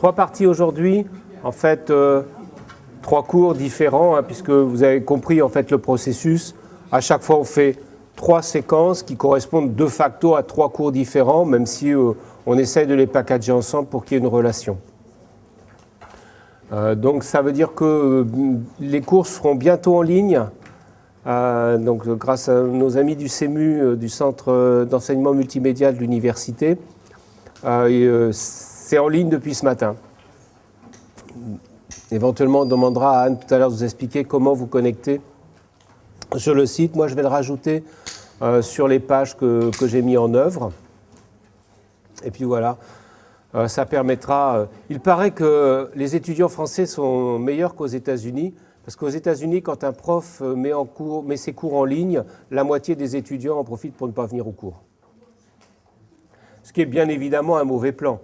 Trois parties aujourd'hui, en fait, trois cours différents, puisque vous avez compris en fait le processus. À chaque fois, on fait trois séquences qui correspondent de facto à trois cours différents, même si on essaye de les packager ensemble pour qu'il y ait une relation. Donc ça veut dire que les cours seront bientôt en ligne. Donc grâce à nos amis du CEMU, du Centre d'enseignement multimédia de l'université. C'est en ligne depuis ce matin. Éventuellement, on demandera à Anne tout à l'heure de vous expliquer comment vous connecter sur le site. Moi, je vais le rajouter sur les pages que j'ai mis en œuvre. Et puis voilà, ça permettra... il paraît que les étudiants français sont meilleurs qu'aux États-Unis, parce qu'aux États-Unis, quand un prof met ses cours en ligne, la moitié des étudiants en profitent pour ne pas venir au cours. Ce qui est bien évidemment un mauvais plan.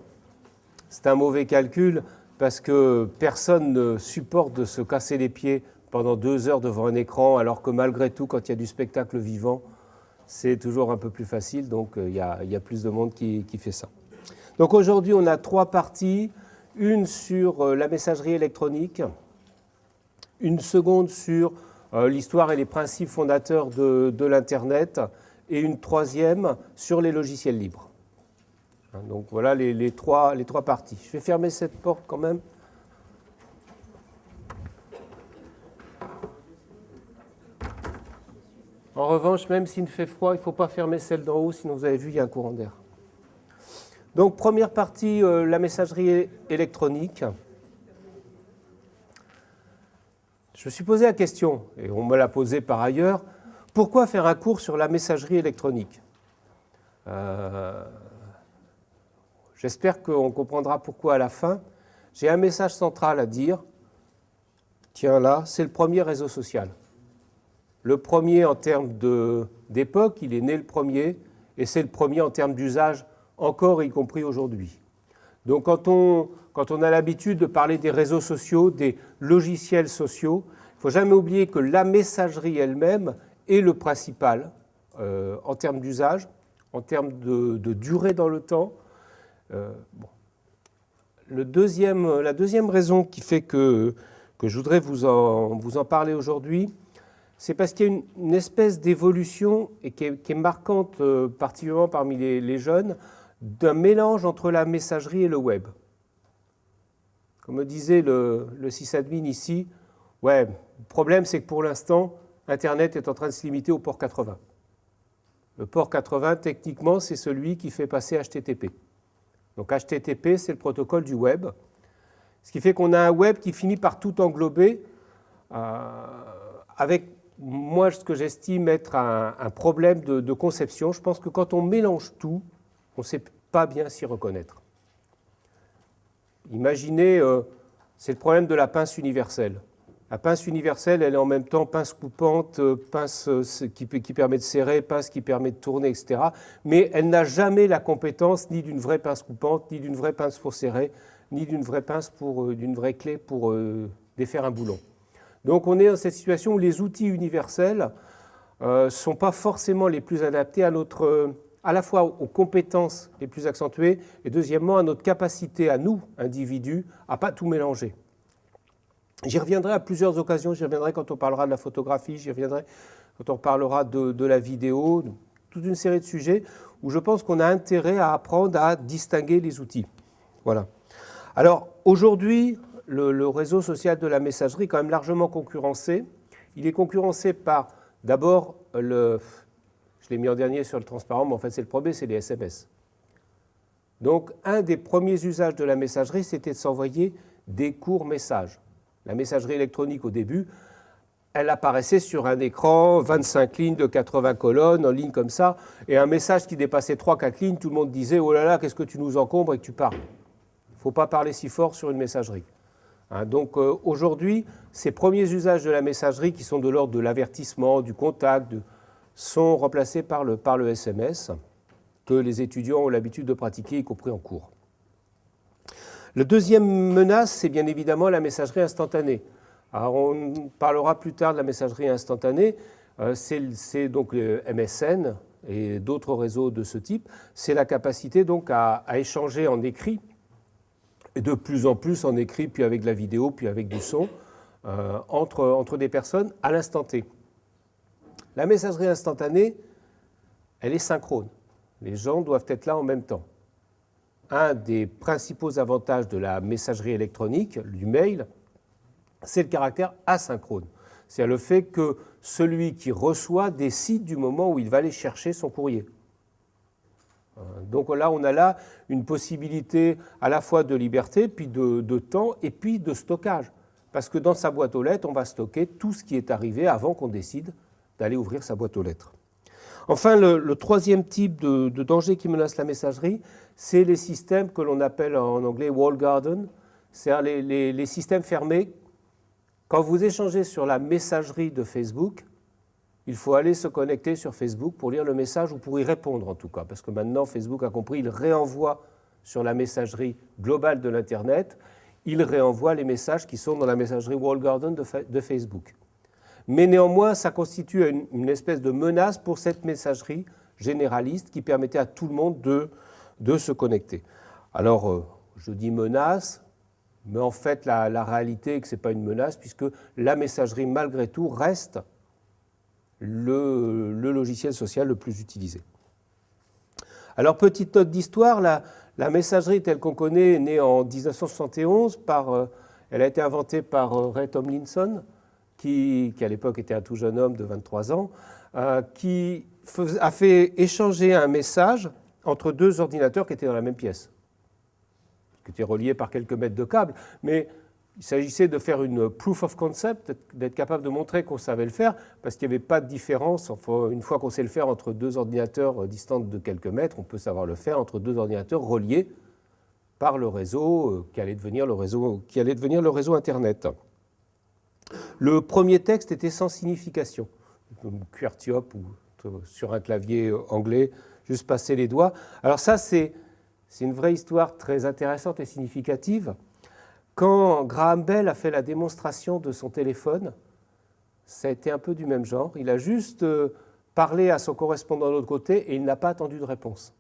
C'est un mauvais calcul parce que personne ne supporte de se casser les pieds pendant 2 heures devant un écran, alors que malgré tout, quand il y a du spectacle vivant, c'est toujours un peu plus facile, donc il y a plus de monde qui fait ça. Donc aujourd'hui, on a 3 parties, une sur la messagerie électronique, une seconde sur l'histoire et les principes fondateurs de l'Internet, et une troisième sur les logiciels libres. Donc voilà les trois parties. Je vais fermer cette porte quand même. En revanche, même s'il fait froid, il ne faut pas fermer celle d'en haut, sinon vous avez vu, il y a un courant d'air. Donc première partie, la messagerie électronique. Je me suis posé la question, et on me l'a posée par ailleurs, pourquoi faire un cours sur la messagerie électronique ? J'espère qu'on comprendra pourquoi à la fin. J'ai un message central à dire. Tiens là, c'est le premier réseau social. Le premier en termes d'époque, il est né le premier, et c'est le premier en termes d'usage, encore y compris aujourd'hui. Donc quand on a l'habitude de parler des réseaux sociaux, des logiciels sociaux, il ne faut jamais oublier que la messagerie elle-même est le principal en termes d'usage, en termes de durée dans le temps. La deuxième raison qui fait que je voudrais vous en parler aujourd'hui, c'est parce qu'il y a une espèce d'évolution et qui est marquante, particulièrement parmi les jeunes, d'un mélange entre la messagerie et le web. Comme me disait le sysadmin ici, ouais, le problème c'est que pour l'instant, Internet est en train de se limiter au port 80. Le port 80, techniquement, c'est celui qui fait passer HTTP. Donc HTTP, c'est le protocole du web. Ce qui fait qu'on a un web qui finit par tout englober avec, moi, ce que j'estime être un problème de conception. Je pense que quand on mélange tout, on ne sait pas bien s'y reconnaître. Imaginez, c'est le problème de la pince universelle. La pince universelle, elle est en même temps pince coupante, pince qui permet de serrer, pince qui permet de tourner, etc. Mais elle n'a jamais la compétence ni d'une vraie pince coupante, ni d'une vraie pince pour serrer, ni d'une vraie pince d'une vraie clé pour défaire un boulon. Donc on est dans cette situation où les outils universels ne sont pas forcément les plus adaptés à la fois aux compétences les plus accentuées et deuxièmement à notre capacité à nous, individus, à ne pas tout mélanger. J'y reviendrai à plusieurs occasions, j'y reviendrai quand on parlera de la photographie, j'y reviendrai quand on parlera de la vidéo, toute une série de sujets où je pense qu'on a intérêt à apprendre à distinguer les outils. Voilà. Alors aujourd'hui, le réseau social de la messagerie est quand même largement concurrencé. Il est concurrencé par d'abord je l'ai mis en dernier sur le transparent, mais en fait c'est le premier, c'est les SMS. Donc un des premiers usages de la messagerie, c'était de s'envoyer des courts messages. La messagerie électronique, au début, elle apparaissait sur un écran, 25 lignes de 80 colonnes, en ligne comme ça, et un message qui dépassait 3-4 lignes, tout le monde disait « Oh là là, qu'est-ce que tu nous encombres et que tu parles ?» Il ne faut pas parler si fort sur une messagerie. Donc aujourd'hui, ces premiers usages de la messagerie, qui sont de l'ordre de l'avertissement, du contact, sont remplacés par le SMS, que les étudiants ont l'habitude de pratiquer, y compris en cours. La deuxième menace, c'est bien évidemment la messagerie instantanée. Alors on parlera plus tard de la messagerie instantanée, c'est donc le MSN et d'autres réseaux de ce type. C'est la capacité donc à échanger en écrit et de plus en plus en écrit, puis avec de la vidéo, puis avec du son, entre des personnes à l'instant T. La messagerie instantanée, elle est synchrone. Les gens doivent être là en même temps. Un des principaux avantages de la messagerie électronique, du mail, c'est le caractère asynchrone. C'est le fait que celui qui reçoit décide du moment où il va aller chercher son courrier. Donc là, on a là une possibilité à la fois de liberté, puis de temps, et puis de stockage. Parce que dans sa boîte aux lettres, on va stocker tout ce qui est arrivé avant qu'on décide d'aller ouvrir sa boîte aux lettres. Enfin, le troisième type de danger qui menace la messagerie, c'est les systèmes que l'on appelle en anglais wall garden, c'est-à-dire les systèmes fermés. Quand vous échangez sur la messagerie de Facebook, il faut aller se connecter sur Facebook pour lire le message ou pour y répondre en tout cas, parce que maintenant Facebook a compris, il réenvoie sur la messagerie globale de l'Internet, il réenvoie les messages qui sont dans la messagerie wall garden de Facebook. Mais néanmoins, ça constitue une espèce de menace pour cette messagerie généraliste qui permettait à tout le monde de se connecter. Alors, je dis menace, mais en fait, la réalité est que ce n'est pas une menace, puisque la messagerie, malgré tout, reste le logiciel social le plus utilisé. Alors, petite note d'histoire, la messagerie telle qu'on connaît est née en 1971, elle a été inventée par Ray Tomlinson, qui à l'époque était un tout jeune homme de 23 ans, qui a fait échanger un message entre deux ordinateurs qui étaient dans la même pièce, qui étaient reliés par quelques mètres de câble, mais il s'agissait de faire une proof of concept, d'être capable de montrer qu'on savait le faire, parce qu'il n'y avait pas de différence. Enfin, une fois qu'on sait le faire entre deux ordinateurs distants de quelques mètres, on peut savoir le faire entre deux ordinateurs reliés par le réseau qui allait devenir le réseau Internet. Le premier texte était sans signification, comme QWERTY ou sur un clavier anglais, juste passer les doigts. Alors ça, c'est une vraie histoire très intéressante et significative. Quand Graham Bell a fait la démonstration de son téléphone, ça a été un peu du même genre. Il a juste parlé à son correspondant de l'autre côté et il n'a pas attendu de réponse.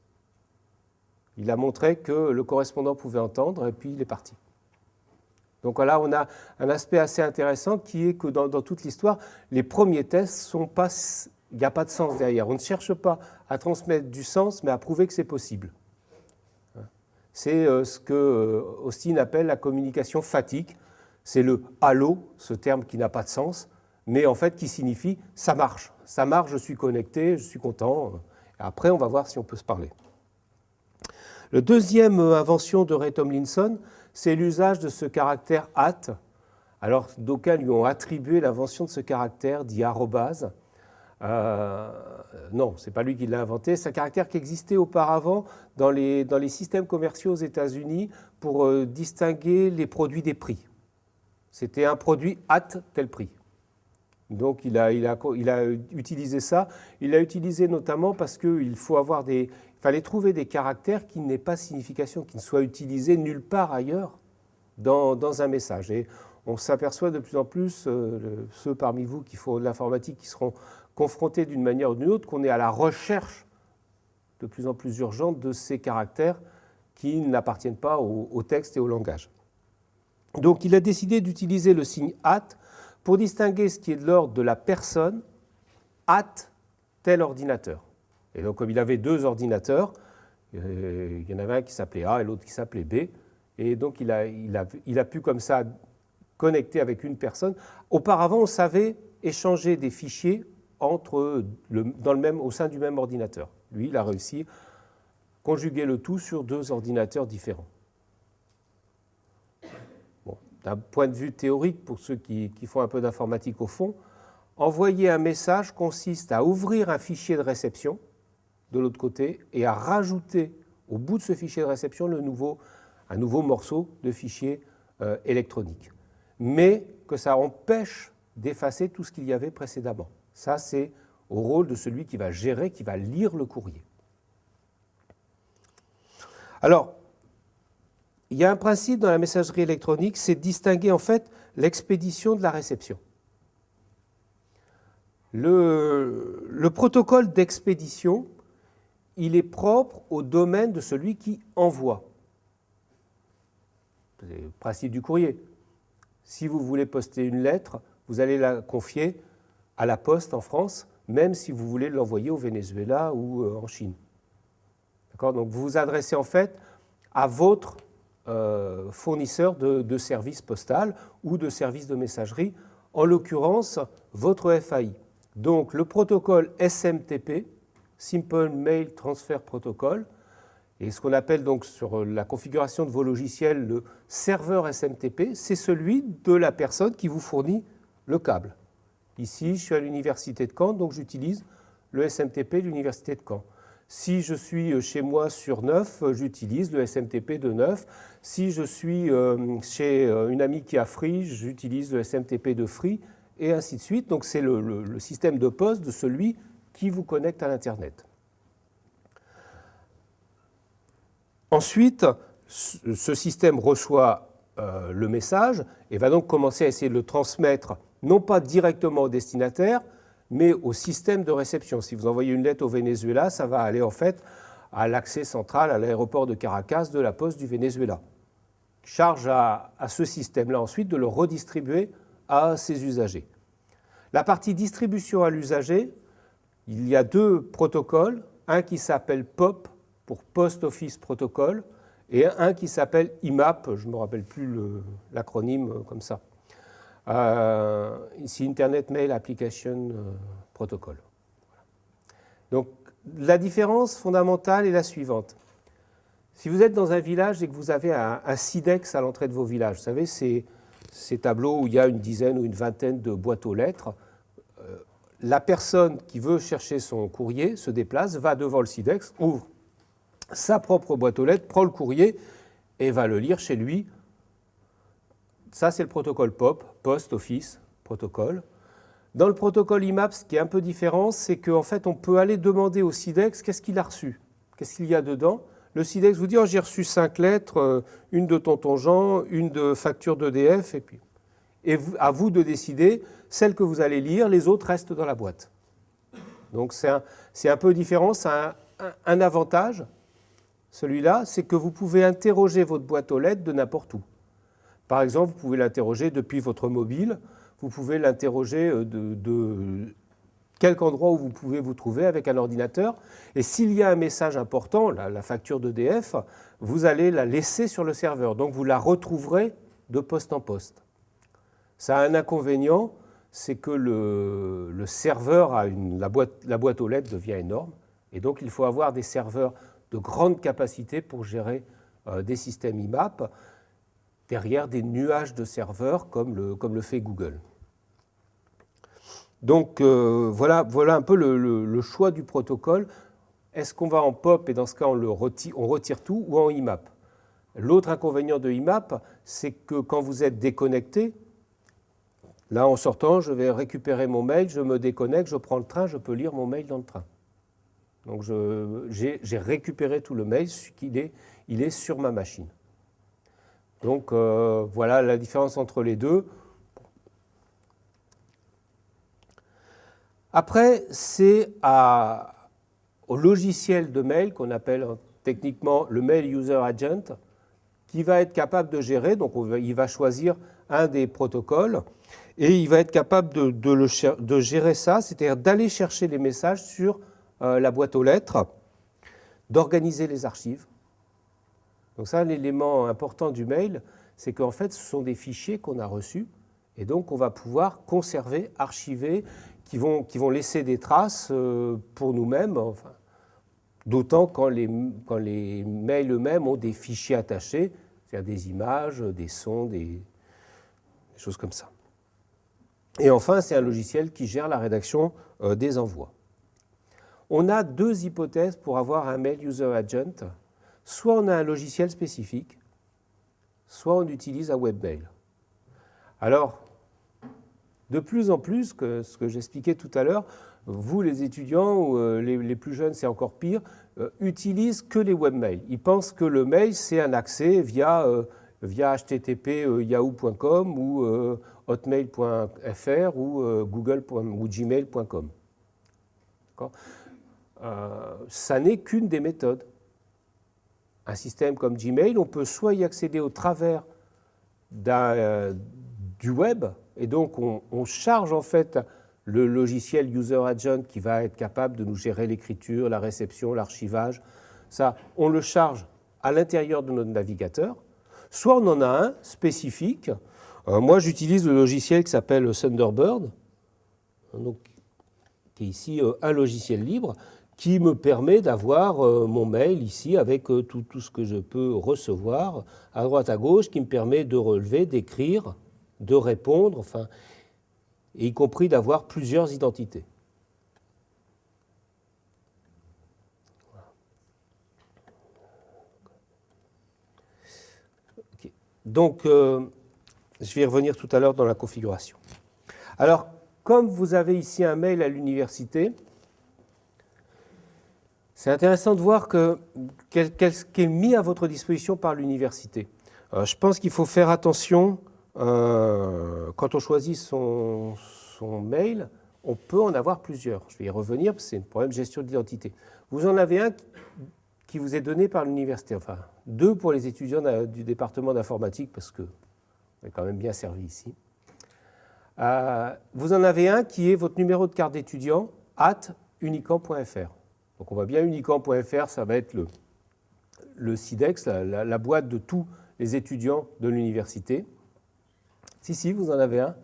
Il a montré que le correspondant pouvait entendre et puis il est parti. Donc là, on a un aspect assez intéressant qui est que dans toute l'histoire, les premiers tests, il n'y a pas de sens derrière. On ne cherche pas à transmettre du sens, mais à prouver que c'est possible. C'est ce que Austin appelle la communication fatigue. C'est le « halo », ce terme qui n'a pas de sens, mais en fait qui signifie « ça marche ». Ça marche, je suis connecté, je suis content. Après, on va voir si on peut se parler. La deuxième invention de Ray Tomlinson, c'est l'usage de ce caractère @. Alors, d'aucuns lui ont attribué l'invention de ce caractère, dit arrobase. Non, ce n'est pas lui qui l'a inventé. C'est un caractère qui existait auparavant dans les systèmes commerciaux aux États-Unis pour distinguer les produits des prix. C'était un produit tel prix. Donc, il a utilisé ça. Il l'a utilisé notamment parce qu'il fallait trouver des caractères qui n'aient pas de signification, qui ne soient utilisés nulle part ailleurs dans un message. Et on s'aperçoit de plus en plus, ceux parmi vous qui font de l'informatique, qui seront confrontés d'une manière ou d'une autre, qu'on est à la recherche de plus en plus urgente de ces caractères qui n'appartiennent pas au texte et au langage. Donc, il a décidé d'utiliser le signe @ pour distinguer ce qui est de l'ordre de la personne tel ordinateur. Et donc, comme il avait deux ordinateurs, il y en avait un qui s'appelait A et l'autre qui s'appelait B, et donc il a pu comme ça connecter avec une personne. Auparavant, on savait échanger des fichiers au sein du même ordinateur. Lui, il a réussi à conjuguer le tout sur deux ordinateurs différents. Bon, d'un point de vue théorique, pour ceux qui font un peu d'informatique au fond, envoyer un message consiste à ouvrir un fichier de réception de l'autre côté et à rajouter au bout de ce fichier de réception un nouveau morceau de fichier électronique. Mais que ça empêche d'effacer tout ce qu'il y avait précédemment. Ça, c'est au rôle de celui qui va gérer, qui va lire le courrier. Alors, il y a un principe dans la messagerie électronique, c'est de distinguer en fait l'expédition de la réception. Le protocole d'expédition, il est propre au domaine de celui qui envoie. C'est le principe du courrier. Si vous voulez poster une lettre, vous allez la confier à la poste en France, même si vous voulez l'envoyer au Venezuela ou en Chine. D'accord ? Donc vous vous adressez en fait à votre fournisseur de services postal ou de services de messagerie, en l'occurrence votre FAI. Donc le protocole SMTP, Simple Mail Transfer Protocol, et ce qu'on appelle donc sur la configuration de vos logiciels le serveur SMTP, c'est celui de la personne qui vous fournit le câble. Ici, je suis à l'université de Caen, donc j'utilise le SMTP de l'université de Caen. Si je suis chez moi sur Neuf, j'utilise le SMTP de Neuf. Si je suis chez une amie qui a Free, j'utilise le SMTP de Free, et ainsi de suite. Donc c'est le système de poste de celui qui vous connecte à l'Internet. Ensuite, ce système reçoit le message et va donc commencer à essayer de le transmettre, non pas directement au destinataire, mais au système de réception. Si vous envoyez une lettre au Venezuela, ça va aller en fait à l'accès central, à l'aéroport de Caracas de la Poste du Venezuela. Charge à ce système-là ensuite de le redistribuer à ses usagers. La partie distribution à l'usager, il y a deux protocoles, un qui s'appelle POP, pour Post Office Protocol, et un qui s'appelle IMAP, je ne me rappelle plus l'acronyme comme ça. Ici, Internet Mail Application Protocol. Donc, la différence fondamentale est la suivante. Si vous êtes dans un village et que vous avez un SIDEX à l'entrée de vos villages, vous savez, ces tableaux où il y a une dizaine ou une vingtaine de boîtes aux lettres, la personne qui veut chercher son courrier se déplace, va devant le SIDEX, ouvre sa propre boîte aux lettres, prend le courrier et va le lire chez lui. Ça, c'est le protocole POP, Post Office Protocol. Dans le protocole IMAP, ce qui est un peu différent, c'est qu'en fait, on peut aller demander au SIDEX qu'est-ce qu'il a reçu, qu'est-ce qu'il y a dedans. Le SIDEX vous dit oh, j'ai reçu 5 lettres, une de Tonton Jean, une de facture d'EDF, et à vous de décider celle que vous allez lire, les autres restent dans la boîte. Donc c'est un peu différent, ça a un avantage. Celui-là, c'est que vous pouvez interroger votre boîte aux lettres de n'importe où. Par exemple, vous pouvez l'interroger depuis votre mobile, vous pouvez l'interroger de quelque endroit où vous pouvez vous trouver avec un ordinateur. Et s'il y a un message important, la facture d'EDF, vous allez la laisser sur le serveur. Donc vous la retrouverez de poste en poste. Ça a un inconvénient, c'est que le serveur, la boîte aux lettres devient énorme. Et donc il faut avoir des serveurs de grande capacité pour gérer des systèmes IMAP derrière des nuages de serveurs comme le fait Google. Donc voilà un peu le choix du protocole. Est-ce qu'on va en POP et dans ce cas on retire tout ou en IMAP? L'autre inconvénient de IMAP, c'est que quand vous êtes déconnecté, là en sortant, je vais récupérer mon mail, je me déconnecte, je prends le train, je peux lire mon mail dans le train. Donc j'ai récupéré tout le mail, il est sur ma machine. Donc voilà la différence entre les deux. Après, c'est au logiciel de mail qu'on appelle techniquement le Mail User Agent qui va être capable de gérer. Donc il va choisir un des protocoles et il va être capable de gérer ça, c'est-à-dire d'aller chercher les messages sur la boîte aux lettres, d'organiser les archives. Donc ça, l'élément important du mail, c'est qu'en fait, ce sont des fichiers qu'on a reçus et donc on va pouvoir conserver, archiver, qui vont laisser des traces pour nous-mêmes, enfin, d'autant quand les mails eux-mêmes ont des fichiers attachés, c'est-à-dire des images, des sons, des choses comme ça. Et enfin, c'est un logiciel qui gère la rédaction des envois. On a deux hypothèses pour avoir un Mail User Agent. Soit on a un logiciel spécifique, soit on utilise un webmail. Alors, de plus en plus, ce que j'expliquais tout à l'heure, vous les étudiants ou les plus jeunes, c'est encore pire, utilisent que les webmails. Ils pensent que le mail, c'est un accès via http yahoo.com ou hotmail.fr ou google ou gmail.com. Ça n'est qu'une des méthodes. Un système comme Gmail, on peut soit y accéder au travers du web, et donc on charge en fait le logiciel User Agent qui va être capable de nous gérer l'écriture, la réception, l'archivage. Ça, on le charge à l'intérieur de notre navigateur. Soit on en a un spécifique. Moi, j'utilise le logiciel qui s'appelle Thunderbird, donc, qui est ici un logiciel libre, qui me permet d'avoir mon mail ici avec tout ce que je peux recevoir à droite à gauche, qui me permet de relever, d'écrire, de répondre, enfin, et y compris d'avoir plusieurs identités. Okay. Donc, je vais y revenir tout à l'heure dans la configuration. Alors, comme vous avez ici un mail à l'université, c'est intéressant de voir qu'est-ce qui est mis à votre disposition par l'université. Je pense qu'il faut faire attention quand on choisit son mail, on peut en avoir plusieurs. Je vais y revenir, parce que c'est un problème de gestion d'identité. Vous en avez un qui vous est donné par l'université, enfin 2 pour les étudiants du département d'informatique, parce qu'on est quand même bien servi ici. Vous en avez un qui est votre numéro de carte d'étudiant @unicamp.fr. Donc on voit bien unicamp.fr, ça va être le SIDEX, la boîte de tous les étudiants de l'université. Si, vous en avez un.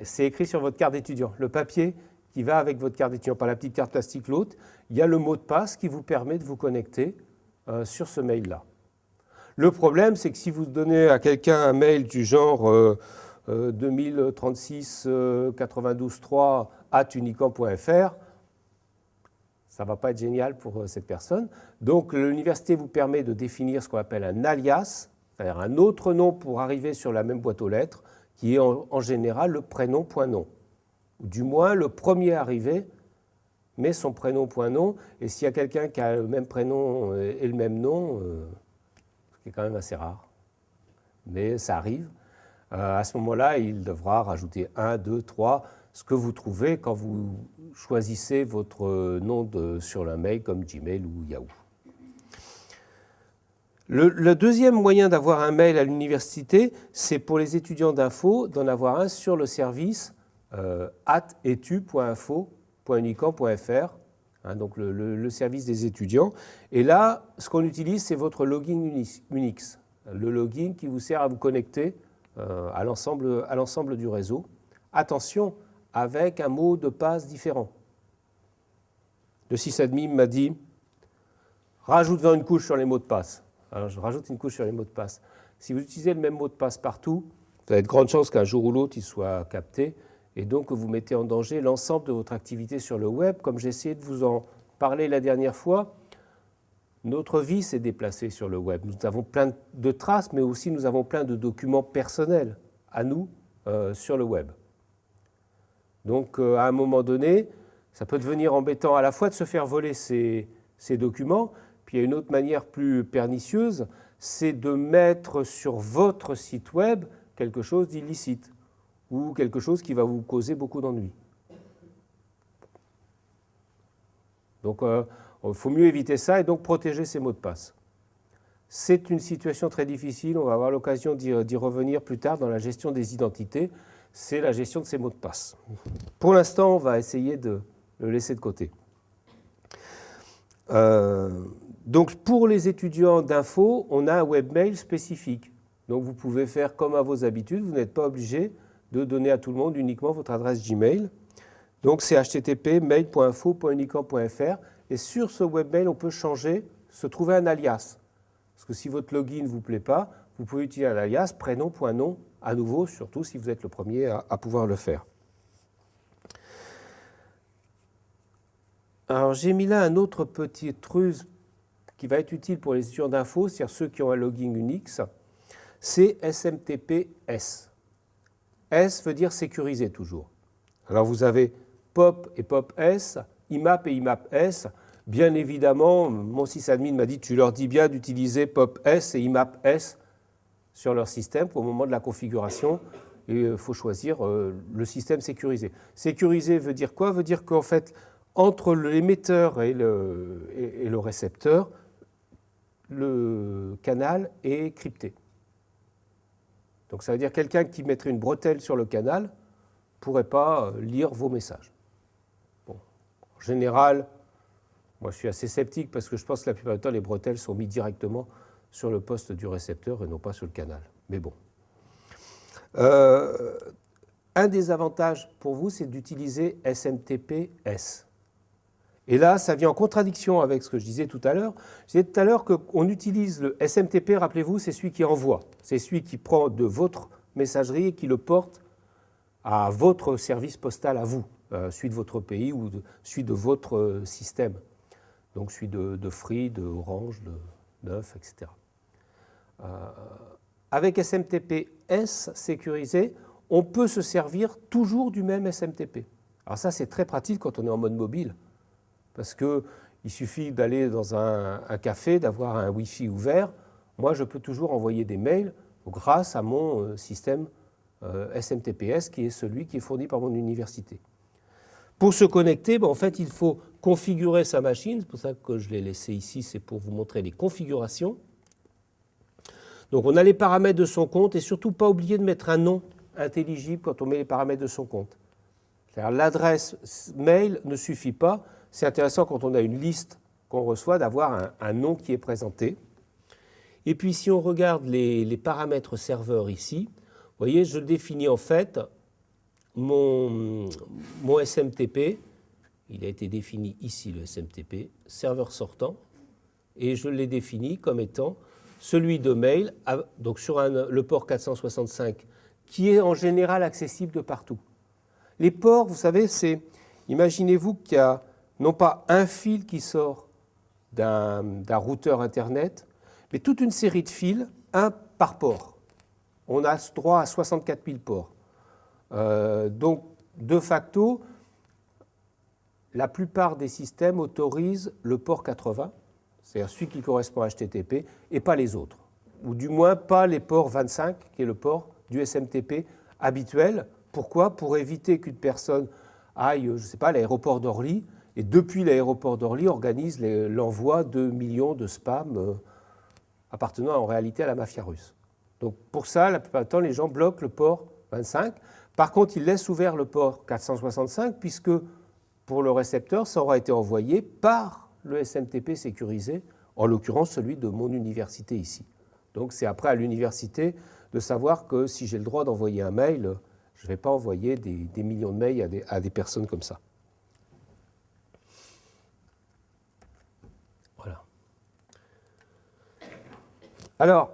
C'est écrit sur votre carte d'étudiant. Le papier qui va avec votre carte d'étudiant, pas la petite carte plastique, l'autre, il y a le mot de passe qui vous permet de vous connecter sur ce mail-là. Le problème, c'est que si vous donnez à quelqu'un un mail du genre 2036 92.3 @unicamp.fr, ça ne va pas être génial pour cette personne. Donc l'université vous permet de définir ce qu'on appelle un alias, c'est-à-dire un autre nom pour arriver sur la même boîte aux lettres, qui est en général le prénom.nom. Ou du moins, le premier arrivé met son prénom.nom, et s'il y a quelqu'un qui a le même prénom et le même nom, ce qui est quand même assez rare, mais ça arrive, à ce moment-là, il devra rajouter 1, 2, 3, ce que vous trouvez quand vous choisissez votre nom sur le mail comme Gmail ou Yahoo. Le deuxième moyen d'avoir un mail à l'université, c'est pour les étudiants d'info d'en avoir un sur le service @etu.info.unicamp.fr, donc le service des étudiants. Et là, ce qu'on utilise, c'est votre login Unix, le login qui vous sert à vous connecter à l'ensemble du réseau. Attention, avec un mot de passe différent. Le sysadmin m'a dit « rajoute-en une couche sur les mots de passe ». Alors je rajoute une couche sur les mots de passe. Si vous utilisez le même mot de passe partout, vous avez de grandes chances qu'un jour ou l'autre, il soit capté, et donc vous mettez en danger l'ensemble de votre activité sur le web. Comme j'ai essayé de vous en parler la dernière fois, notre vie s'est déplacée sur le web. Nous avons plein de traces, mais aussi nous avons plein de documents personnels à nous sur le web. Donc à un moment donné, ça peut devenir embêtant à la fois de se faire voler ces documents, puis il y a une autre manière plus pernicieuse, c'est de mettre sur votre site web quelque chose d'illicite ou quelque chose qui va vous causer beaucoup d'ennuis. Donc il faut mieux éviter ça et donc protéger ces mots de passe. C'est une situation très difficile, on va avoir l'occasion d'y revenir plus tard dans la gestion des identités, c'est la gestion de ces mots de passe. Pour l'instant, on va essayer de le laisser de côté. Donc pour les étudiants d'info, on a un webmail spécifique. Donc vous pouvez faire comme à vos habitudes, vous n'êtes pas obligé de donner à tout le monde uniquement votre adresse Gmail. Donc c'est http://mail.info.unicamp.fr et sur ce webmail, on peut se trouver un alias. Parce que si votre login ne vous plaît pas, vous pouvez utiliser un alias prénom.nom à nouveau, surtout si vous êtes le premier à pouvoir le faire. Alors j'ai mis là un autre petit ruse qui va être utile pour les étudiants d'info, c'est-à-dire ceux qui ont un login Unix, c'est SMTP/S. S veut dire sécuriser toujours. Alors vous avez POP et POP/S, IMAP et IMAP/S. Bien évidemment, mon sysadmin m'a dit tu leur dis bien d'utiliser POP/S et IMAP/S sur leur système au moment de la configuration. Et il faut choisir le système sécurisé. Sécurisé veut dire quoi? Veut dire qu'en fait, entre l'émetteur et le récepteur, le canal est crypté. Donc ça veut dire quelqu'un qui mettrait une bretelle sur le canal ne pourrait pas lire vos messages. Bon. En général, moi je suis assez sceptique parce que je pense que la plupart du temps, les bretelles sont mises directement sur le poste du récepteur et non pas sur le canal. Mais bon. Un des avantages pour vous, c'est d'utiliser SMTP/S. Et là, ça vient en contradiction avec ce que je disais tout à l'heure. Je disais tout à l'heure qu'on utilise le SMTP, rappelez-vous, c'est celui qui envoie. C'est celui qui prend de votre messagerie et qui le porte à votre service postal à vous, celui de votre pays ou celui de votre système. Donc celui de Free, de Orange, de Neuf, etc. Avec SMTP/S sécurisé, on peut se servir toujours du même SMTP. Alors ça, c'est très pratique quand on est en mode mobile, parce qu'il suffit d'aller dans un café, d'avoir un Wi-Fi ouvert. Moi, je peux toujours envoyer des mails grâce à mon système SMTP/S, qui est celui qui est fourni par mon université. Pour se connecter, en fait, il faut configurer sa machine. C'est pour ça que je l'ai laissé ici, c'est pour vous montrer les configurations. Donc, on a les paramètres de son compte et surtout pas oublier de mettre un nom intelligible quand on met les paramètres de son compte. C'est-à-dire l'adresse mail ne suffit pas. C'est intéressant quand on a une liste qu'on reçoit d'avoir un nom qui est présenté. Et puis si on regarde les paramètres serveurs ici, vous voyez, je définis en fait mon SMTP. Il a été défini ici, le SMTP, serveur sortant, et je l'ai défini comme étant celui de mail, donc sur le port 465, qui est en général accessible de partout. Les ports, vous savez, c'est, imaginez-vous qu'il y a non pas un fil qui sort d'un routeur Internet, mais toute une série de fils, un par port. On a droit à 64 000 ports. Donc, de facto, la plupart des systèmes autorisent le port 80, c'est-à-dire celui qui correspond à HTTP, et pas les autres. Ou du moins pas les ports 25, qui est le port du SMTP habituel. Pourquoi ? Pour éviter qu'une personne aille, je ne sais pas, à l'aéroport d'Orly, et depuis l'aéroport d'Orly organise l'envoi de millions de spams appartenant en réalité à la mafia russe. Donc pour ça, la plupart du temps, les gens bloquent le port 25. Par contre, ils laissent ouvert le port 465, puisque pour le récepteur, ça aura été envoyé par le SMTP sécurisé, en l'occurrence celui de mon université ici. Donc c'est après à l'université de savoir que si j'ai le droit d'envoyer un mail, je ne vais pas envoyer des millions de mails à des personnes comme ça. Voilà. Alors,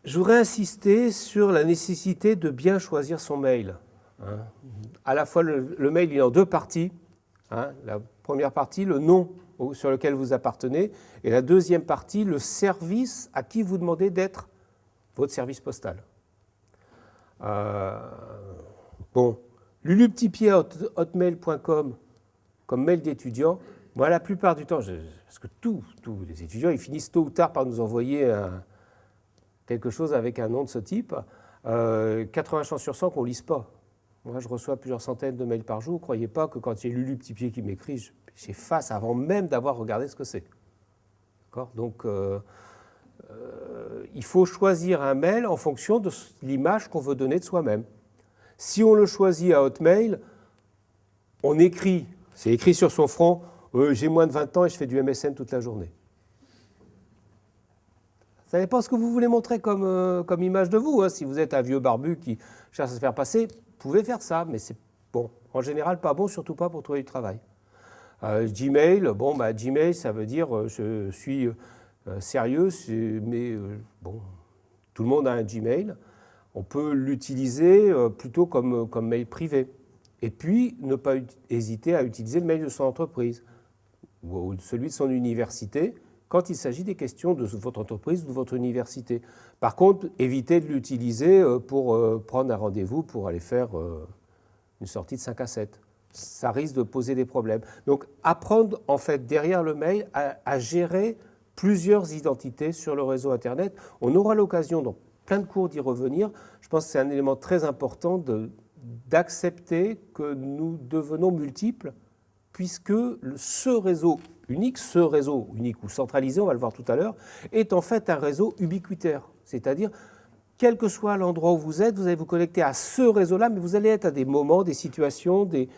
je voudrais insister sur la nécessité de bien choisir son mail. À la fois, le mail il est en deux parties. La première partie, le nom sur lequel vous appartenez, et la deuxième partie, le service à qui vous demandez d'être votre service postal. luluptipier@hotmail.com comme mail d'étudiant. Moi, la plupart du temps, parce que tous les étudiants, ils finissent tôt ou tard par nous envoyer quelque chose avec un nom de ce type. 80 chances sur 100 qu'on ne lise pas. Moi, je reçois plusieurs centaines de mails par jour. Ne croyez pas que quand j'ai Luluptipier qui m'écrit, j'efface avant même d'avoir regardé ce que c'est. D'accord ? Donc, il faut choisir un mail en fonction de l'image qu'on veut donner de soi-même. Si on le choisit à Hotmail, on écrit, c'est écrit sur son front, j'ai moins de 20 ans et je fais du MSN toute la journée. Ça dépend ce que vous voulez montrer comme image de vous. Si vous êtes un vieux barbu qui cherche à se faire passer, vous pouvez faire ça, mais c'est bon. En général, pas bon, surtout pas pour trouver du travail. Gmail, Gmail, ça veut dire je suis sérieux, mais tout le monde a un Gmail. On peut l'utiliser plutôt comme mail privé. Et puis, ne pas hésiter à utiliser le mail de son entreprise ou celui de son université quand il s'agit des questions de votre entreprise ou de votre université. Par contre, évitez de l'utiliser pour prendre un rendez-vous pour aller faire une sortie de 5 à 7. Ça risque de poser des problèmes. Donc, apprendre, en fait, derrière le mail, à gérer plusieurs identités sur le réseau Internet. On aura l'occasion, dans plein de cours, d'y revenir. Je pense que c'est un élément très important d'accepter que nous devenons multiples, puisque ce réseau unique ou centralisé, on va le voir tout à l'heure, est en fait un réseau ubiquitaire. C'est-à-dire, quel que soit l'endroit où vous êtes, vous allez vous connecter à ce réseau-là, mais vous allez être à des moments, des situations, des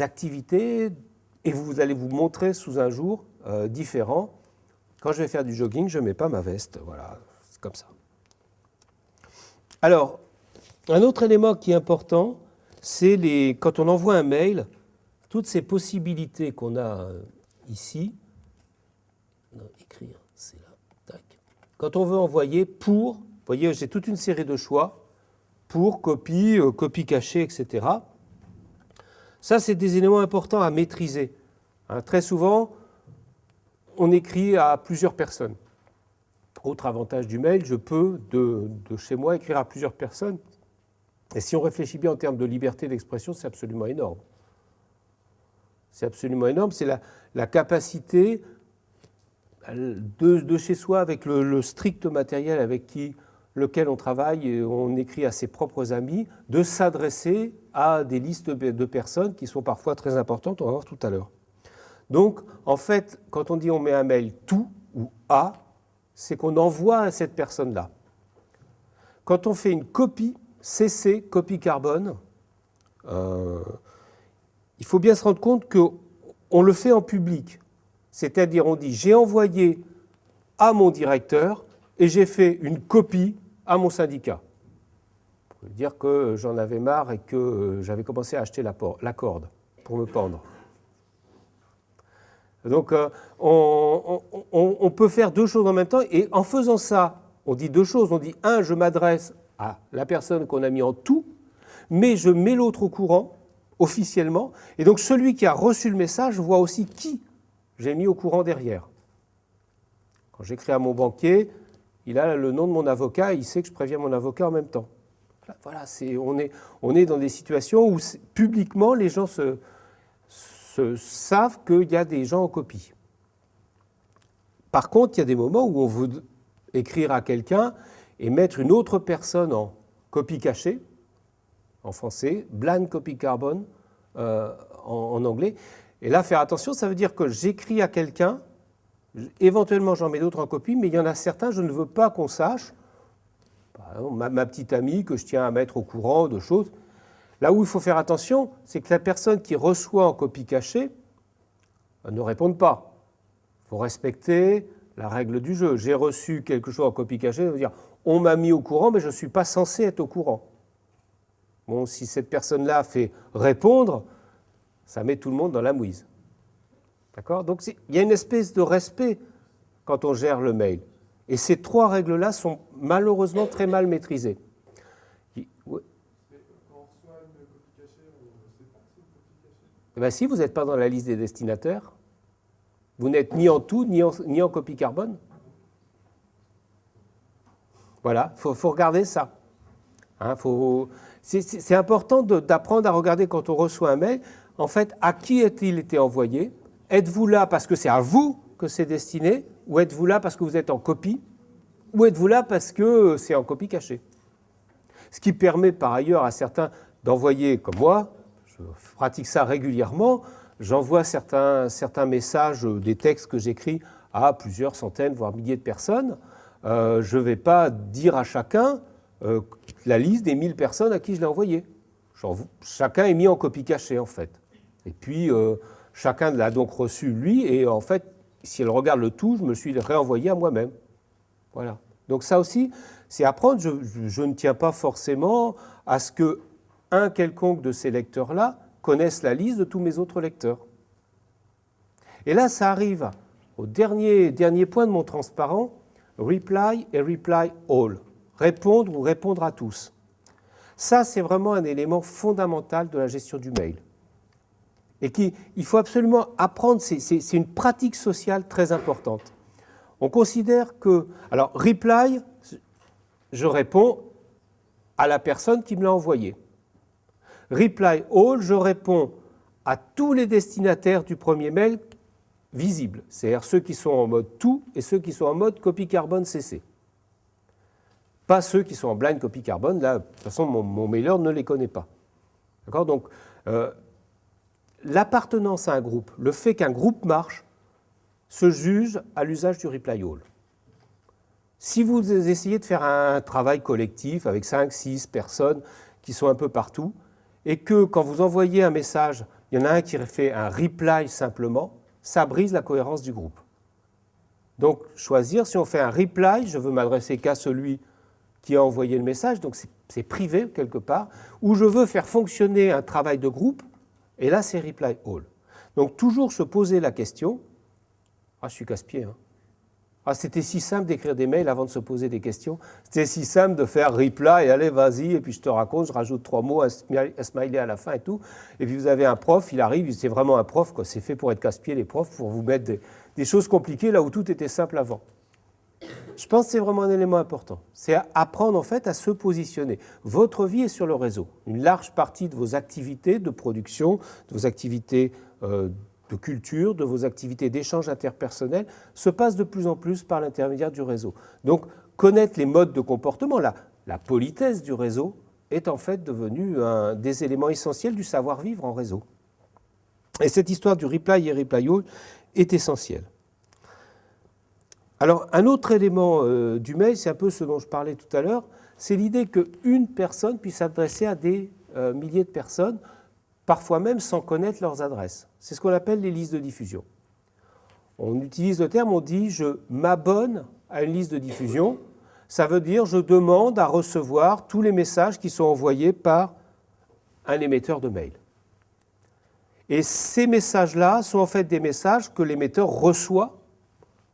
activités, et vous allez vous montrer sous un jour différent. Quand je vais faire du jogging, je ne mets pas ma veste. Voilà, c'est comme ça. Alors, un autre élément qui est important, c'est quand on envoie un mail, toutes ces possibilités qu'on a ici. Non, écrire, c'est là. Tac. Quand on veut envoyer pour, vous voyez, j'ai toute une série de choix, pour, copie, copie cachée, etc. Ça, c'est des éléments importants à maîtriser. Très souvent, on écrit à plusieurs personnes. Autre avantage du mail, je peux, de chez moi, écrire à plusieurs personnes. Et si on réfléchit bien en termes de liberté d'expression, c'est absolument énorme. C'est absolument énorme. C'est la capacité de chez soi, avec le strict matériel avec lequel on travaille, et on écrit à ses propres amis, de s'adresser à des listes de personnes qui sont parfois très importantes, on va voir tout à l'heure. Donc, en fait, quand on dit on met un mail tout ou à, c'est qu'on envoie à cette personne-là. Quand on fait une copie, CC, copie carbone, il faut bien se rendre compte qu'on le fait en public. C'est-à-dire, on dit j'ai envoyé à mon directeur et j'ai fait une copie à mon syndicat. Pour dire que j'en avais marre et que j'avais commencé à acheter la corde pour me pendre. Donc, on peut faire deux choses en même temps, et en faisant ça, on dit deux choses. On dit, un, je m'adresse à la personne qu'on a mis en tout, mais je mets l'autre au courant, officiellement, et donc celui qui a reçu le message voit aussi qui j'ai mis au courant derrière. Quand j'écris à mon banquier, il a le nom de mon avocat, et il sait que je préviens mon avocat en même temps. Voilà, on est dans des situations où publiquement les gens savent qu'il y a des gens en copie. Par contre, il y a des moments où on veut écrire à quelqu'un et mettre une autre personne en copie cachée, en français, blind copy carbon en anglais. Et là, faire attention, ça veut dire que j'écris à quelqu'un, éventuellement j'en mets d'autres en copie, mais il y en a certains, je ne veux pas qu'on sache. Par exemple, ma petite amie que je tiens à mettre au courant de choses. Là où il faut faire attention, c'est que la personne qui reçoit en copie cachée ne réponde pas. Il faut respecter la règle du jeu. J'ai reçu quelque chose en copie cachée, ça veut dire on m'a mis au courant, mais je ne suis pas censé être au courant. Bon, si cette personne-là fait répondre, ça met tout le monde dans la mouise. D'accord ? Donc il y a une espèce de respect quand on gère le mail. Et ces trois règles-là sont malheureusement très mal maîtrisées. Ouais. Eh bien, si vous n'êtes pas dans la liste des destinataires, vous n'êtes ni en tout, ni en copie carbone. Voilà, il faut regarder ça. C'est important d'apprendre à regarder quand on reçoit un mail, en fait, à qui a-t-il été envoyé ? Êtes-vous là parce que c'est à vous que c'est destiné ? Ou êtes-vous là parce que vous êtes en copie ? Ou êtes-vous là parce que c'est en copie cachée ? Ce qui permet par ailleurs à certains d'envoyer, comme moi, je pratique ça régulièrement, j'envoie certains messages, des textes que j'écris à plusieurs centaines, voire milliers de personnes. Je ne vais pas dire à chacun la liste des 1000 personnes à qui je l'ai envoyé. Chacun est mis en copie cachée, en fait. Et puis, chacun l'a donc reçu, lui, et en fait, si elle regarde le tout, je me suis réenvoyé à moi-même. Voilà. Donc ça aussi, c'est apprendre. Je ne tiens pas forcément à ce qu'un quelconque de ces lecteurs-là connaisse la liste de tous mes autres lecteurs. Et là, ça arrive au dernier point de mon transparent, reply et reply all. Répondre ou répondre à tous. Ça, c'est vraiment un élément fondamental de la gestion du mail. Et il faut absolument apprendre, c'est une pratique sociale très importante. On considère que... Alors, reply, je réponds à la personne qui me l'a envoyé. Reply all, je réponds à tous les destinataires du premier mail visibles, c'est-à-dire ceux qui sont en mode tout et ceux qui sont en mode copie carbone CC. Pas ceux qui sont en blind copy carbone, là, de toute façon, mon mailer ne les connaît pas. D'accord ? Donc, l'appartenance à un groupe, le fait qu'un groupe marche, se juge à l'usage du reply all. Si vous essayez de faire un travail collectif avec 5, 6 personnes qui sont un peu partout, et que quand vous envoyez un message, il y en a un qui fait un reply simplement, ça brise la cohérence du groupe. Donc choisir, si on fait un reply, je veux m'adresser qu'à celui qui a envoyé le message, donc c'est privé quelque part, ou je veux faire fonctionner un travail de groupe, et là c'est reply all. Donc toujours se poser la question, je suis casse-pied, hein. C'était si simple d'écrire des mails avant de se poser des questions. C'était si simple de faire reply, allez, vas-y, et puis je te raconte, je rajoute 3 mots, un smiley à la fin et tout. Et puis vous avez un prof, il arrive, c'est vraiment un prof, quoi. C'est fait pour être casse-pied, les profs, pour vous mettre des choses compliquées là où tout était simple avant. Je pense que c'est vraiment un élément important. C'est apprendre en fait à se positionner. Votre vie est sur le réseau. Une large partie de vos activités de production, de vos activités de culture, de vos activités d'échange interpersonnel se passe de plus en plus par l'intermédiaire du réseau. Donc, connaître les modes de comportement, la politesse du réseau est en fait devenue un des éléments essentiels du savoir-vivre en réseau. Et cette histoire du reply et reply all est essentielle. Alors, un autre élément du mail, c'est un peu ce dont je parlais tout à l'heure, c'est l'idée qu'une personne puisse s'adresser à des milliers de personnes, parfois même sans connaître leurs adresses. C'est ce qu'on appelle les listes de diffusion. On utilise le terme, on dit « je m'abonne à une liste de diffusion ». Ça veut dire « je demande à recevoir tous les messages qui sont envoyés par un émetteur de mail ». Et ces messages-là sont en fait des messages que l'émetteur reçoit,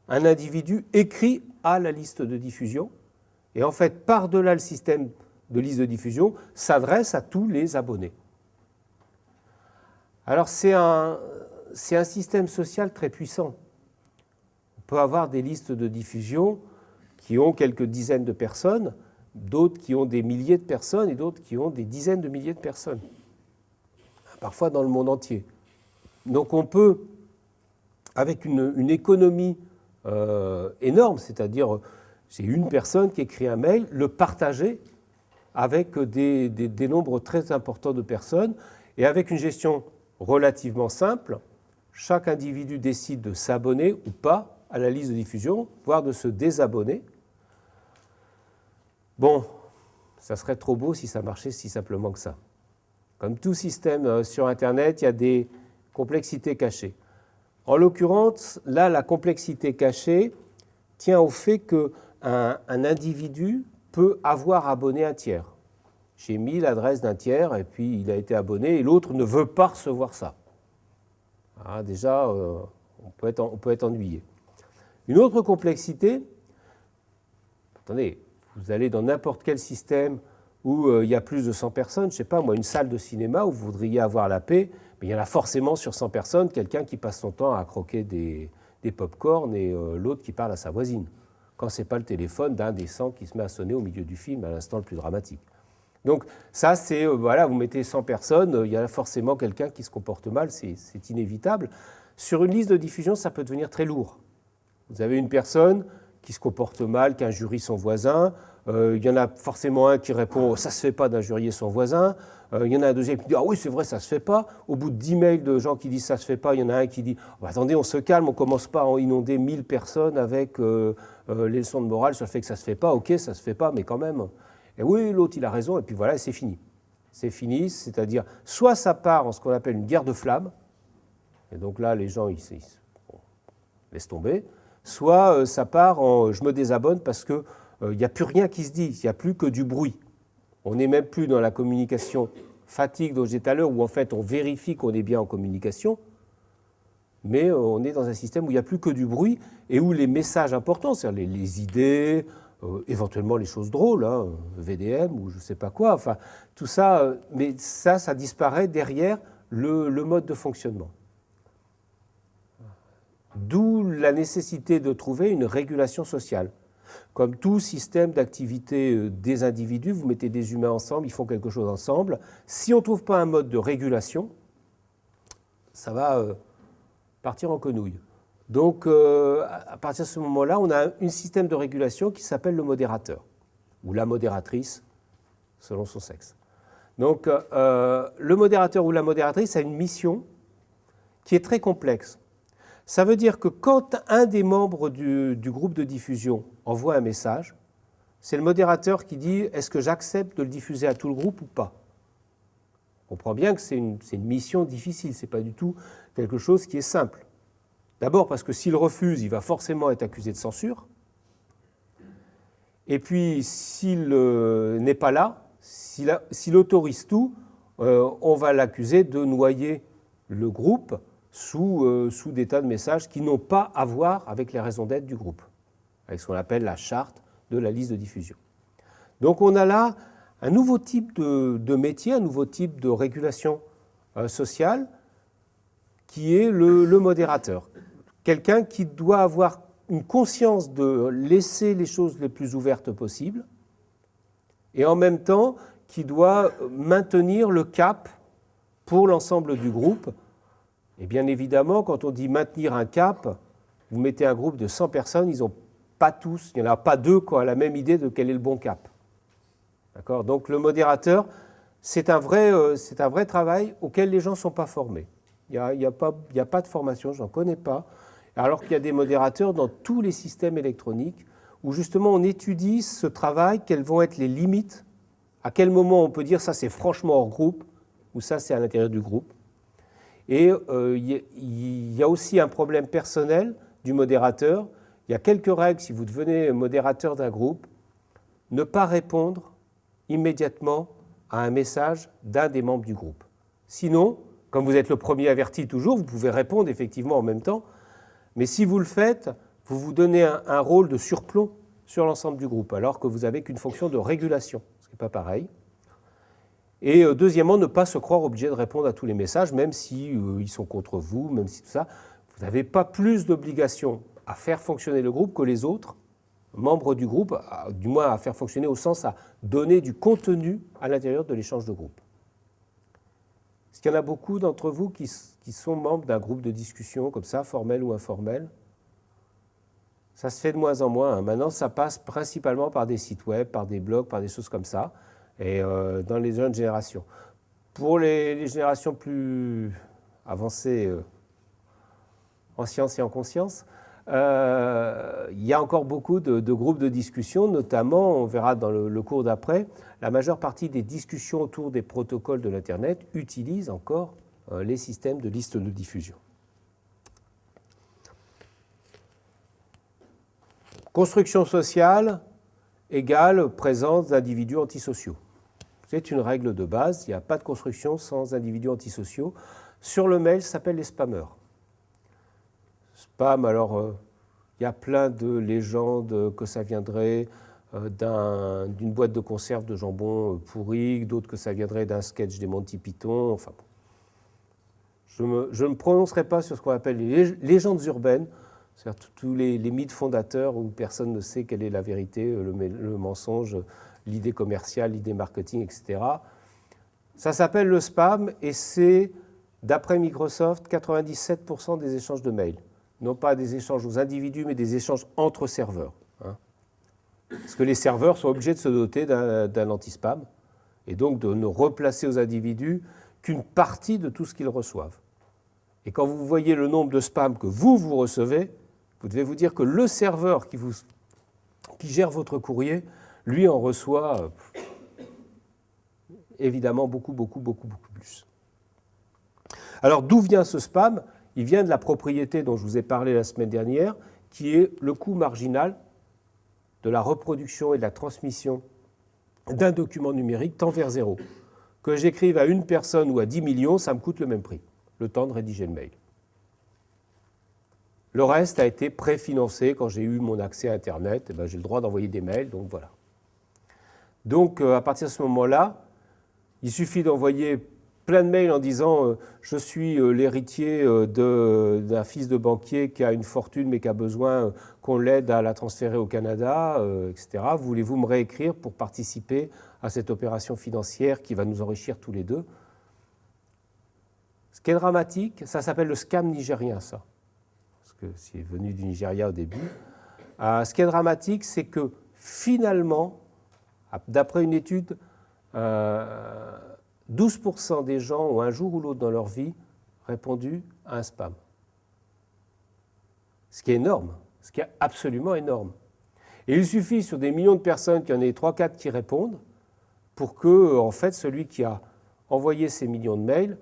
un individu écrit à la liste de diffusion, et en fait, par-delà le système de liste de diffusion, s'adresse à tous les abonnés. Alors c'est un système social très puissant. On peut avoir des listes de diffusion qui ont quelques dizaines de personnes, d'autres qui ont des milliers de personnes et d'autres qui ont des dizaines de milliers de personnes, parfois dans le monde entier. Donc on peut, avec une économie énorme, c'est-à-dire c'est une personne qui écrit un mail, le partager avec des nombres très importants de personnes et avec une gestion relativement simple, chaque individu décide de s'abonner ou pas à la liste de diffusion, voire de se désabonner. Bon, ça serait trop beau si ça marchait si simplement que ça. Comme tout système sur Internet, il y a des complexités cachées. En l'occurrence, là, la complexité cachée tient au fait qu'un individu peut avoir abonné un tiers. J'ai mis l'adresse d'un tiers et puis il a été abonné et l'autre ne veut pas recevoir ça. Déjà, on peut être ennuyé. Une autre complexité, attendez, vous allez dans n'importe quel système où il y a plus de 100 personnes, je ne sais pas moi, une salle de cinéma où vous voudriez avoir la paix, mais il y en a forcément sur 100 personnes quelqu'un qui passe son temps à croquer des pop-corn et l'autre qui parle à sa voisine, quand ce n'est pas le téléphone d'un des 100 qui se met à sonner au milieu du film à l'instant le plus dramatique. Donc ça, c'est, voilà, vous mettez 100 personnes, il y a forcément quelqu'un qui se comporte mal, c'est inévitable. Sur une liste de diffusion, ça peut devenir très lourd. Vous avez une personne qui se comporte mal, qui injurie son voisin, il y en a forcément un qui répond « ça ne se fait pas d'injurier son voisin », il y en a un deuxième qui dit « ah oui, c'est vrai, ça ne se fait pas ». Au bout de 10 mails de gens qui disent « ça ne se fait pas », il y en a un qui dit « attendez, on se calme, on ne commence pas à inonder 1000 personnes avec les leçons de morale sur le fait que ça ne se fait pas, ok, ça ne se fait pas, mais quand même ». Et oui, l'autre, il a raison, et puis voilà, c'est fini. C'est fini, c'est-à-dire, soit ça part en ce qu'on appelle une guerre de flammes, et donc là, les gens, ils laissent tomber, soit ça part en « je me désabonne » parce qu'il n'y a plus rien qui se dit, il n'y a plus que du bruit. On n'est même plus dans la communication fatigue dont je disais tout à l'heure, où en fait on vérifie qu'on est bien en communication, mais on est dans un système où il n'y a plus que du bruit et où les messages importants, c'est-à-dire les idées, éventuellement les choses drôles, VDM ou je ne sais pas quoi, enfin tout ça, mais ça disparaît derrière le mode de fonctionnement. D'où la nécessité de trouver une régulation sociale. Comme tout système d'activité des individus, vous mettez des humains ensemble, ils font quelque chose ensemble. Si on ne trouve pas un mode de régulation, ça va partir en quenouille. Donc, à partir de ce moment-là, on a un système de régulation qui s'appelle le modérateur, ou la modératrice, selon son sexe. Donc, le modérateur ou la modératrice a une mission qui est très complexe. Ça veut dire que quand un des membres du groupe de diffusion envoie un message, c'est le modérateur qui dit « est-ce que j'accepte de le diffuser à tout le groupe ou pas ?» On comprend bien que c'est une mission difficile, ce n'est pas du tout quelque chose qui est simple. D'abord parce que s'il refuse, il va forcément être accusé de censure. Et puis, s'il n'est pas là, s'il autorise tout, on va l'accuser de noyer le groupe sous des tas de messages qui n'ont pas à voir avec les raisons d'être du groupe, avec ce qu'on appelle la charte de la liste de diffusion. Donc on a là un nouveau type de métier, un nouveau type de régulation sociale qui est le modérateur. Quelqu'un qui doit avoir une conscience de laisser les choses les plus ouvertes possibles et en même temps qui doit maintenir le cap pour l'ensemble du groupe. Et bien évidemment, quand on dit maintenir un cap, vous mettez un groupe de 100 personnes, ils n'ont pas tous, il n'y en a pas deux qui ont la même idée de quel est le bon cap. D'accord ? Donc le modérateur, c'est un vrai travail auquel les gens ne sont pas formés. Il n'y a pas de formation, je n'en connais pas. Alors qu'il y a des modérateurs dans tous les systèmes électroniques où justement on étudie ce travail, quelles vont être les limites, à quel moment on peut dire ça c'est franchement hors groupe ou ça c'est à l'intérieur du groupe. Et il y a aussi un problème personnel du modérateur. Il y a quelques règles si vous devenez modérateur d'un groupe. Ne pas répondre immédiatement à un message d'un des membres du groupe. Sinon, comme vous êtes le premier averti toujours, vous pouvez répondre effectivement en même temps. Mais si vous le faites, vous vous donnez un rôle de surplomb sur l'ensemble du groupe, alors que vous n'avez qu'une fonction de régulation, ce qui n'est pas pareil. Et deuxièmement, ne pas se croire obligé de répondre à tous les messages, même si ils sont contre vous, même si tout ça. Vous n'avez pas plus d'obligation à faire fonctionner le groupe que les autres membres du groupe, du moins à faire fonctionner au sens à donner du contenu à l'intérieur de l'échange de groupe. Est-ce qu'il y en a beaucoup d'entre vous qui sont membres d'un groupe de discussion comme ça, formel ou informel ? Ça se fait de moins en moins. Hein. Maintenant, ça passe principalement par des sites web, par des blogs, par des choses comme ça, et dans les jeunes générations. Pour les générations plus avancées en sciences et en conscience, il y a encore beaucoup de groupes de discussion, notamment, on verra dans le cours d'après, la majeure partie des discussions autour des protocoles de l'Internet utilisent encore les systèmes de liste de diffusion. Construction sociale égale présence d'individus antisociaux. C'est une règle de base, il n'y a pas de construction sans individus antisociaux. Sur le mail, ça s'appelle les spammers. Spam, alors il y a plein de légendes que ça viendrait d'une boîte de conserve de jambon pourri, d'autres que ça viendrait d'un sketch des Monty Python. Enfin, je ne me prononcerai pas sur ce qu'on appelle les légendes urbaines, c'est-à-dire tous les mythes fondateurs où personne ne sait quelle est la vérité, le mensonge, l'idée commerciale, l'idée marketing, etc. Ça s'appelle le spam et c'est, d'après Microsoft, 97% des échanges de mails. Non pas des échanges aux individus, mais des échanges entre serveurs. Hein. Parce que les serveurs sont obligés de se doter d'un anti-spam et donc de ne replacer aux individus qu'une partie de tout ce qu'ils reçoivent. Et quand vous voyez le nombre de spams que vous recevez, vous devez vous dire que le serveur qui gère votre courrier, lui en reçoit évidemment beaucoup plus. Alors d'où vient ce spam ? Il vient de la propriété dont je vous ai parlé la semaine dernière, qui est le coût marginal de la reproduction et de la transmission d'un document numérique tend vers zéro. Que j'écrive à une personne ou à 10 millions, ça me coûte le même prix, le temps de rédiger le mail. Le reste a été préfinancé quand j'ai eu mon accès à Internet, et j'ai le droit d'envoyer des mails, donc voilà. Donc à partir de ce moment-là, il suffit d'envoyer plein de mails en disant je suis l'héritier d'un fils de banquier qui a une fortune mais qui a besoin qu'on l'aide à la transférer au Canada, etc. Voulez-vous me réécrire pour participer à cette opération financière qui va nous enrichir tous les deux ? Ce qui est dramatique, ça s'appelle le scam nigérien, ça. Parce que c'est venu du Nigeria au début. Ce qui est dramatique, c'est que finalement, d'après une étude, 12% des gens ont un jour ou l'autre dans leur vie répondu à un spam. ce qui est énorme, ce qui est absolument énorme. Et il suffit sur des millions de personnes qu'il y en ait 3-4 qui répondent pour que, en fait, celui qui a envoyé ces millions de mails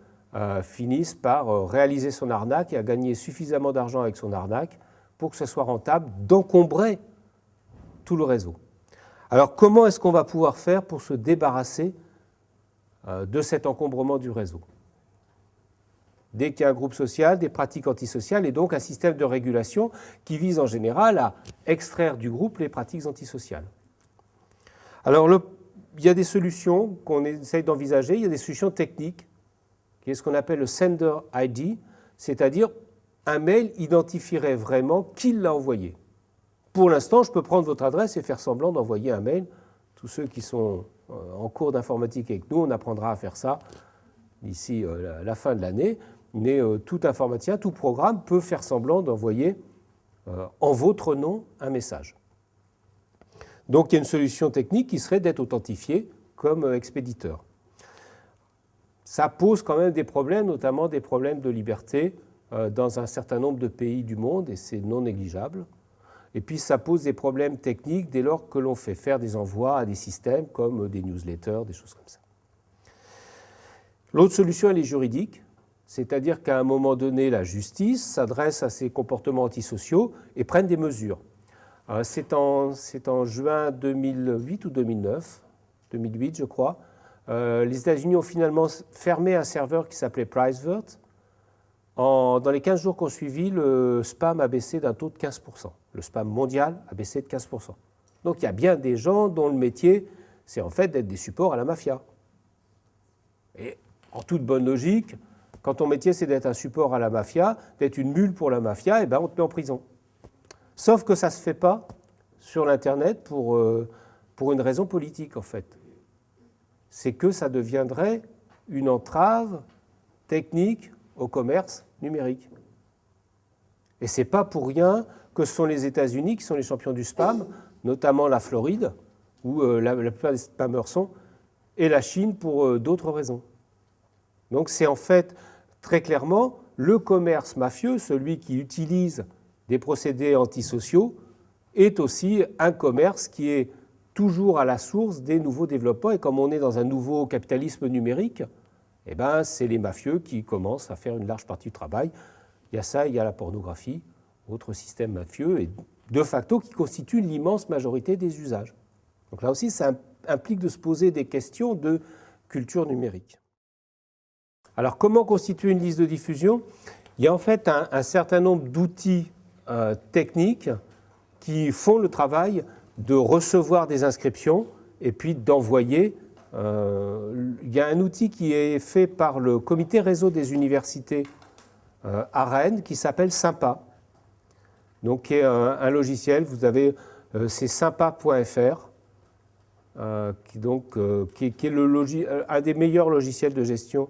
finisse par réaliser son arnaque et à gagner suffisamment d'argent avec son arnaque pour que ce soit rentable d'encombrer tout le réseau. Alors comment est-ce qu'on va pouvoir faire pour se débarrasser de cet encombrement du réseau? Dès qu'il y a un groupe social, des pratiques antisociales et donc un système de régulation qui vise en général à extraire du groupe les pratiques antisociales. Alors il y a des solutions qu'on essaye d'envisager, il y a des solutions techniques, qui est ce qu'on appelle le Sender ID, c'est-à-dire un mail identifierait vraiment qui l'a envoyé. Pour l'instant, je peux prendre votre adresse et faire semblant d'envoyer un mail. Tous ceux qui sont en cours d'informatique avec nous, on apprendra à faire ça d'ici la fin de l'année. Mais tout informaticien, tout programme peut faire semblant d'envoyer en votre nom un message. Donc il y a une solution technique qui serait d'être authentifié comme expéditeur. Ça pose quand même des problèmes, notamment des problèmes de liberté dans un certain nombre de pays du monde, et c'est non négligeable. Et puis ça pose des problèmes techniques dès lors que l'on fait faire des envois à des systèmes comme des newsletters, des choses comme ça. L'autre solution, elle est juridique, c'est-à-dire qu'à un moment donné, la justice s'adresse à ces comportements antisociaux et prenne des mesures. C'est en juin 2008 ou 2009, 2008 je crois, les États-Unis ont finalement fermé un serveur qui s'appelait Pricevert. Dans les 15 jours qui ont suivi, le spam a baissé d'un taux de 15%. Le spam mondial a baissé de 15%. Donc il y a bien des gens dont le métier, c'est en fait d'être des supports à la mafia. Et en toute bonne logique, quand ton métier c'est d'être un support à la mafia, d'être une mule pour la mafia, eh ben on te met en prison. Sauf que ça ne se fait pas sur l'Internet pour une raison politique en fait. C'est que ça deviendrait une entrave technique au commerce numérique. Et ce n'est pas pour rien que ce sont les États-Unis qui sont les champions du spam, notamment la Floride, où la plupart des spammers sont, et la Chine pour d'autres raisons. Donc c'est en fait très clairement le commerce mafieux, celui qui utilise des procédés antisociaux, est aussi un commerce qui est toujours à la source des nouveaux développements. Et comme on est dans un nouveau capitalisme numérique, eh ben, c'est les mafieux qui commencent à faire une large partie du travail. Il y a ça, il y a la pornographie, autre système mafieux, et de facto qui constitue l'immense majorité des usages. Donc là aussi, ça implique de se poser des questions de culture numérique. Alors, comment constituer une liste de diffusion? Il y a en fait un certain nombre d'outils techniques qui font le travail de recevoir des inscriptions et puis d'envoyer. Il y a un outil qui est fait par le comité réseau des universités à Rennes qui s'appelle Sympa. Donc, qui est un logiciel, vous avez, c'est sympa.fr, qui est un des meilleurs logiciels de gestion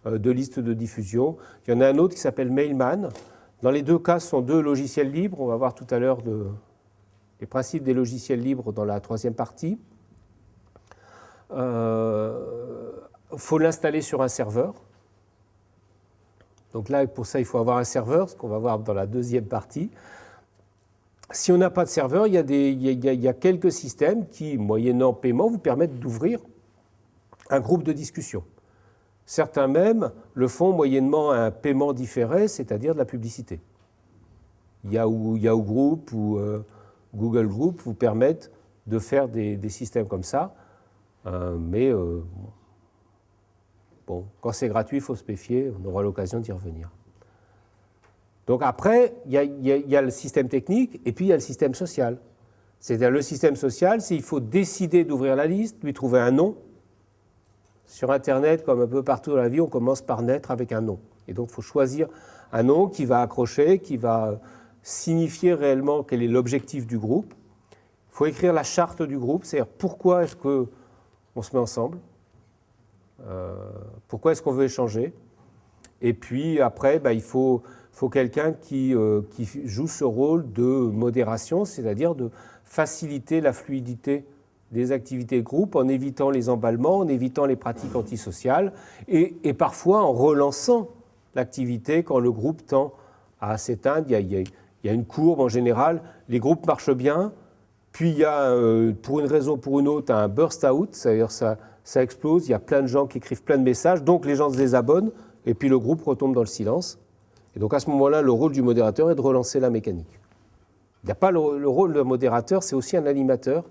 de listes de diffusion. Il y en a un autre qui s'appelle Mailman. Dans les deux cas, ce sont deux logiciels libres. On va voir tout à l'heure les principes des logiciels libres dans la troisième partie. Il faut l'installer sur un serveur. Donc là, pour ça, il faut avoir un serveur, ce qu'on va voir dans la deuxième partie. Si on n'a pas de serveur, il y a quelques systèmes qui, moyennant paiement, vous permettent d'ouvrir un groupe de discussion. Certains même le font moyennement un paiement différé, c'est-à-dire de la publicité. Yahoo Group ou Google Group vous permettent de faire des systèmes comme ça, mais quand c'est gratuit, il faut se méfier, on aura l'occasion d'y revenir. Donc après, il y a le système technique et puis il y a le système social. C'est-à-dire le système social, c'est qu'il faut décider d'ouvrir la liste, lui trouver un nom. Sur Internet, comme un peu partout dans la vie, on commence par naître avec un nom. Et donc, il faut choisir un nom qui va accrocher, qui va signifier réellement quel est l'objectif du groupe. Il faut écrire la charte du groupe, c'est-à-dire pourquoi est-ce qu'on se met ensemble, pourquoi est-ce qu'on veut échanger. Et puis après, il faut quelqu'un qui joue ce rôle de modération, c'est-à-dire de faciliter la fluidité des activités de groupe en évitant les emballements, en évitant les pratiques antisociales et parfois en relançant l'activité quand le groupe tend à s'éteindre. Il y il y a une courbe en général, les groupes marchent bien, puis il y a, pour une raison ou pour une autre, un burst out, c'est-à-dire ça explose, il y a plein de gens qui écrivent plein de messages, donc les gens se désabonnent, et puis le groupe retombe dans le silence. Et donc à ce moment-là, le rôle du modérateur est de relancer la mécanique. Il n'y a pas le rôle de modérateur, c'est aussi un animateur.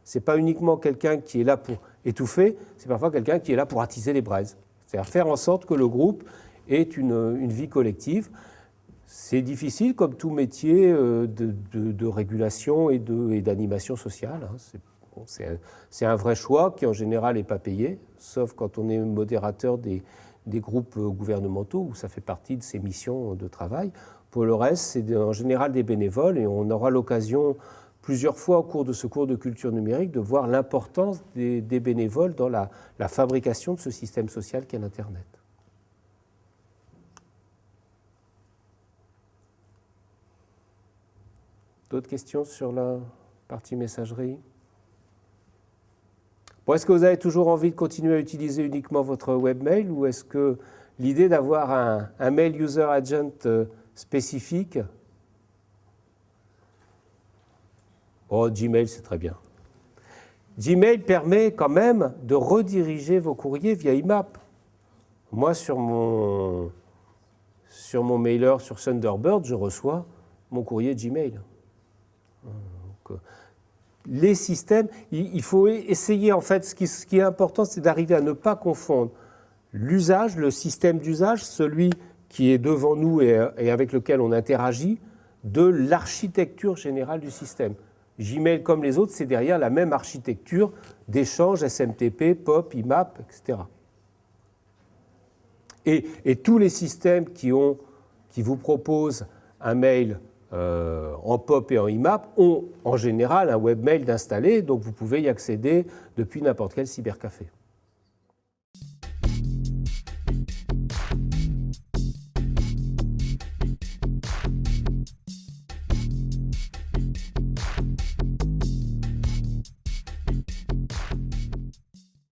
Ce n'est pas uniquement quelqu'un qui est là pour étouffer, c'est parfois quelqu'un qui est là pour attiser les braises. C'est-à-dire faire en sorte que le groupe ait une vie collective. C'est difficile, comme tout métier de régulation et d'animation sociale. C'est un vrai choix qui, en général, n'est pas payé, sauf quand on est modérateur des groupes gouvernementaux, où ça fait partie de ses missions de travail. Pour le reste, c'est en général des bénévoles, et on aura l'occasion plusieurs fois au cours de ce cours de culture numérique de voir l'importance des bénévoles dans la fabrication de ce système social qu'est l'Internet. D'autres questions sur la partie messagerie? Bon, est-ce que vous avez toujours envie de continuer à utiliser uniquement votre webmail, ou est-ce que l'idée d'avoir un mail user agent spécifique... Oh, Gmail, c'est très bien. Gmail permet quand même de rediriger vos courriers via IMAP. Moi, sur mon mailer, sur Thunderbird, je reçois mon courrier Gmail. Donc, les systèmes, il faut essayer, en fait, ce qui est important, c'est d'arriver à ne pas confondre l'usage, le système d'usage, celui qui est devant nous et avec lequel on interagit, de l'architecture générale du système. Gmail, comme les autres, c'est derrière la même architecture d'échange SMTP, POP, IMAP, etc. Et tous les systèmes qui vous proposent un mail en POP et en IMAP ont en général un webmail d'installé, donc vous pouvez y accéder depuis n'importe quel cybercafé.